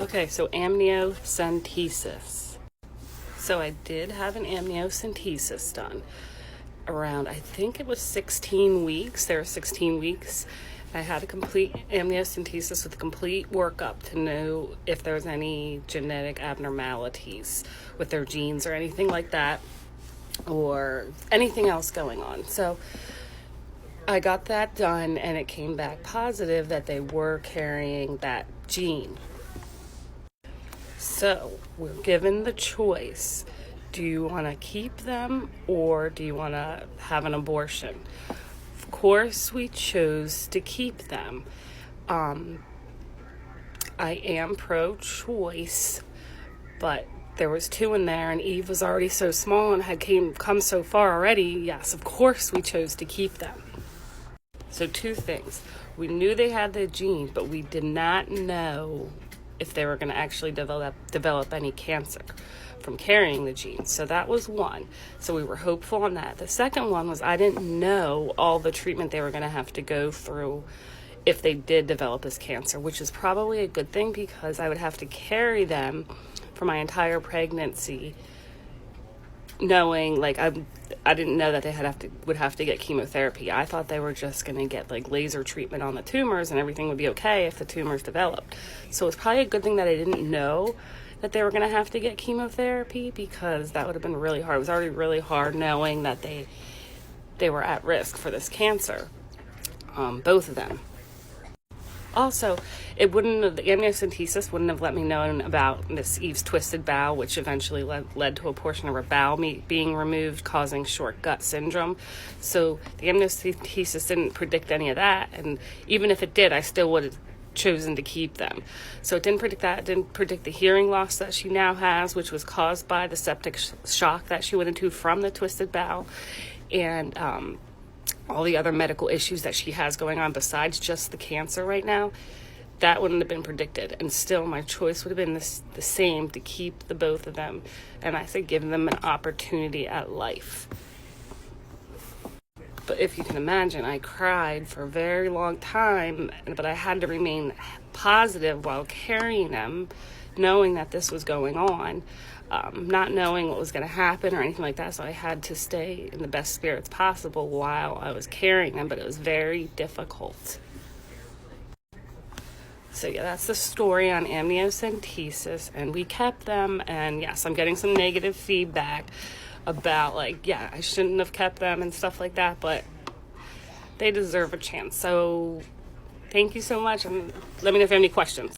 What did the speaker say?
Okay, so amniocentesis. So I did have an amniocentesis done around, I think it was 16 weeks. There were 16 weeks. I had a complete amniocentesis with a complete workup to know if there was any genetic abnormalities with their genes or anything like that, or anything else going on. So I got that done, and it came back positive that they were carrying that gene. So we're given the choice. Do you want to keep them or do you want to have an abortion? Of course, we chose to keep them. I am pro-choice, but there was two in there, and Eve was already so small and had come so far already. Yes, of course, we chose to keep them. So two things. We knew they had the gene, but we did not know if they were going to actually develop any cancer from carrying the gene. So that was one. So we were hopeful on that. The second one was I didn't know all the treatment they were going to have to go through if they did develop this cancer, which is probably a good thing because I would have to carry them for my entire pregnancy, knowing like I didn't know that they would have to get chemotherapy. I thought they were just going to get like laser treatment on the tumors and everything would be okay if the tumors developed. So it's probably a good thing that I didn't know that they were going to have to get chemotherapy, because that would have been really hard. It was already really hard knowing that they were at risk for this cancer, both of them. Also, the amniocentesis wouldn't have let me know about this Eve's twisted bowel, which eventually led to a portion of her bowel being removed, causing short gut syndrome. So the amniocentesis didn't predict any of that, and even if it did, I still would have chosen to keep them. So it didn't predict that. It didn't predict the hearing loss that she now has, which was caused by the septic shock that she went into from the twisted bowel, and all the other medical issues that she has going on besides just the cancer right now. That wouldn't have been predicted, and still my choice would have been the same, to keep the both of them, and I think give them an opportunity at life. But if you can imagine, I cried for a very long time, but I had to remain positive while carrying them, knowing that this was going on, not knowing what was going to happen or anything like that. So I had to stay in the best spirits possible while I was carrying them, but it was very difficult. So yeah, that's the story on amniocentesis, and we kept them, and yes, I'm getting some negative feedback about I shouldn't have kept them and stuff like that, but they deserve a chance. So thank you so much, and let me know if you have any questions.